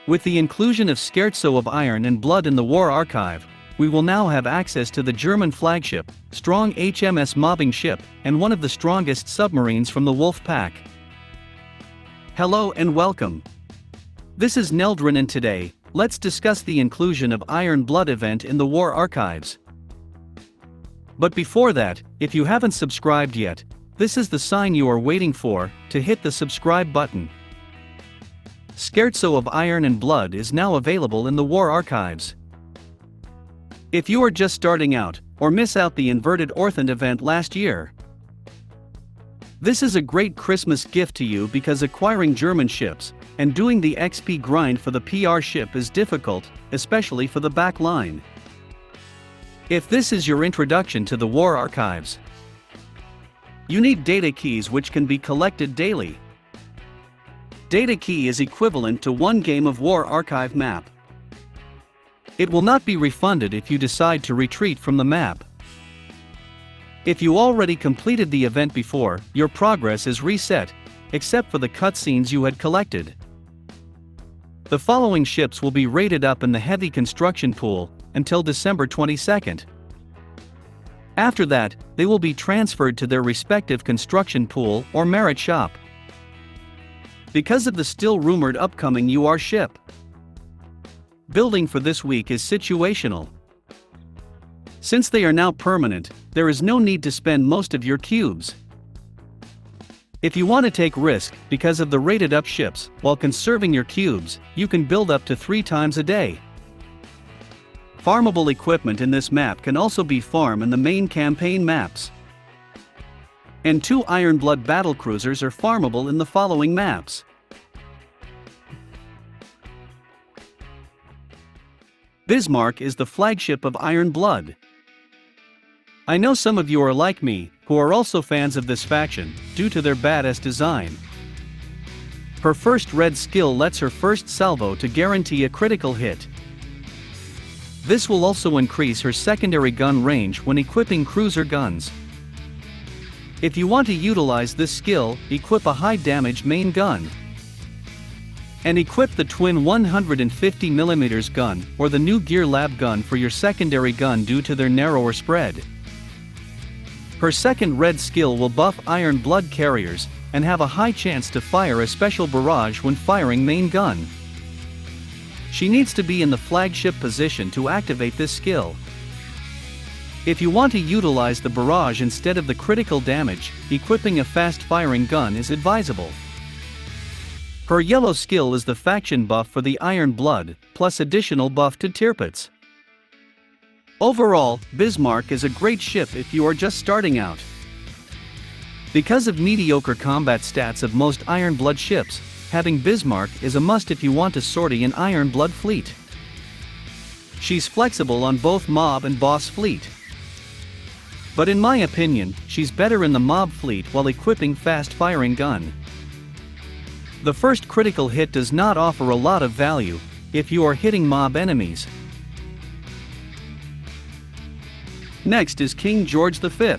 With the inclusion of Scherzo of Iron and Blood in the War Archive, we will now have access to the German flagship, strong HMS mobbing ship, and one of the strongest submarines from the Wolf Pack. Hello and welcome. This is Neldrin, and today, let's discuss the inclusion of Iron Blood event in the War Archives. But before that, if you haven't subscribed yet, this is the sign you are waiting for, to hit the subscribe button. Scherzo of Iron and Blood is now available in the War Archives. If you are just starting out, or miss out the Inverted Orthant event last year, this is a great Christmas gift to you, because acquiring German ships and doing the XP grind for the PR ship is difficult, especially for the back line. If this is your introduction to the War Archives, you need data keys which can be collected daily. Data key is equivalent to 1 game of War Archive map. It will not be refunded if you decide to retreat from the map. If you already completed the event before, your progress is reset, except for the cutscenes you had collected. The following ships will be rated up in the heavy construction pool until December 22nd. After that, they will be transferred to their respective construction pool or merit shop. Because of the still rumored upcoming UR ship, building for this week is situational. Since they are now permanent, there is no need to spend most of your cubes. If you want to take risk because of the rated up ships while conserving your cubes, you can build up to 3 times a day. Farmable equipment in this map can also be farmed in the main campaign maps. And 2 Iron Blood battlecruisers are farmable in the following maps. Bismarck is the flagship of Iron Blood. I know some of you are like me, who are also fans of this faction, due to their badass design. Her first red skill lets her first salvo to guarantee a critical hit. This will also increase her secondary gun range when equipping cruiser guns. If you want to utilize this skill, equip a high damage main gun. And equip the twin 150mm gun or the new Gear Lab gun for your secondary gun due to their narrower spread. Her second red skill will buff Iron Blood carriers and have a high chance to fire a special barrage when firing main gun. She needs to be in the flagship position to activate this skill. If you want to utilize the barrage instead of the critical damage, equipping a fast-firing gun is advisable. Her yellow skill is the faction buff for the Iron Blood, plus additional buff to Tirpitz. Overall, Bismarck is a great ship if you are just starting out. Because of mediocre combat stats of most Iron Blood ships, having Bismarck is a must if you want a sortie in Iron Blood fleet. She's flexible on both mob and boss fleet. But in my opinion, she's better in the mob fleet while equipping fast-firing gun. The first critical hit does not offer a lot of value if you are hitting mob enemies. Next is King George V.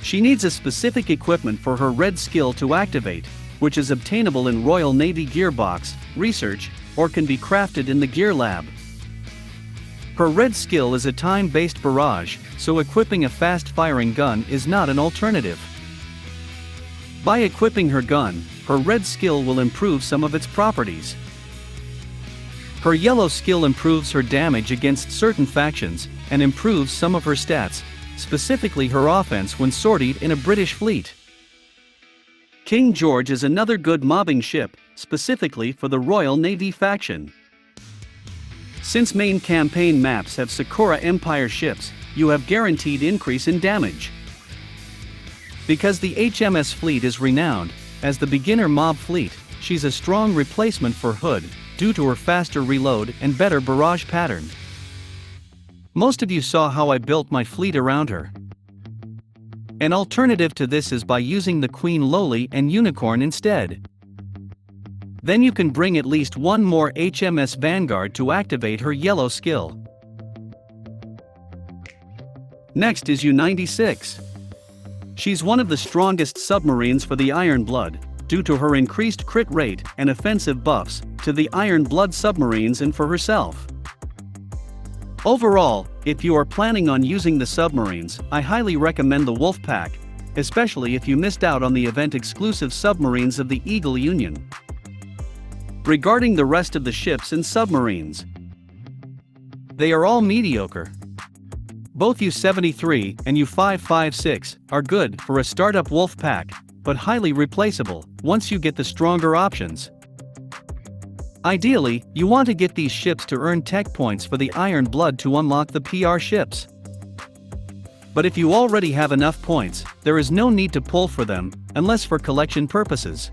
She needs a specific equipment for her red skill to activate, which is obtainable in Royal Navy Gearbox, Research, or can be crafted in the Gear Lab. Her red skill is a time-based barrage, so equipping a fast-firing gun is not an alternative. By equipping her gun, her red skill will improve some of its properties. Her yellow skill improves her damage against certain factions, and improves some of her stats, specifically her offense when sortied in a British fleet. King George is another good mobbing ship, specifically for the Royal Navy faction. Since main campaign maps have Sakura Empire ships, you have guaranteed increase in damage. Because the HMS fleet is renowned as the beginner mob fleet, she's a strong replacement for Hood, due to her faster reload and better barrage pattern. Most of you saw how I built my fleet around her. An alternative to this is by using the Queen Lowly and Unicorn instead. Then you can bring at least one more HMS Vanguard to activate her yellow skill. Next is U-96. She's one of the strongest submarines for the Iron Blood, due to her increased crit rate and offensive buffs to the Iron Blood submarines and for herself. Overall, if you are planning on using the submarines, I highly recommend the Wolf Pack, especially if you missed out on the event-exclusive submarines of the Eagle Union. Regarding the rest of the ships and submarines, they are all mediocre. Both U-73 and U-556 are good for a startup Wolf Pack, but highly replaceable once you get the stronger options. Ideally, you want to get these ships to earn tech points for the Iron Blood to unlock the PR ships. But if you already have enough points, there is no need to pull for them, unless for collection purposes.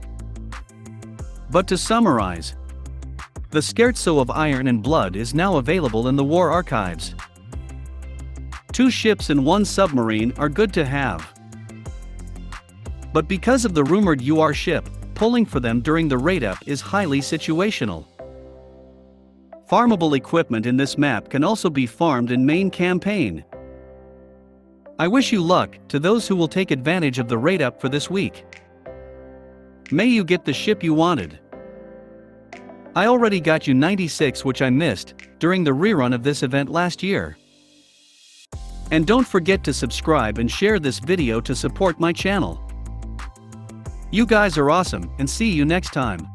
But to summarize, the Scherzo of Iron and Blood is now available in the War Archives. 2 ships and 1 submarine are good to have. But because of the rumored UR ship, pulling for them during the raid up is highly situational. Farmable equipment in this map can also be farmed in main campaign. I wish you luck to those who will take advantage of the raid up for this week. May you get the ship you wanted. I already got U-96, which I missed during the rerun of this event last year. And don't forget to subscribe and share this video to support my channel. You guys are awesome, and see you next time.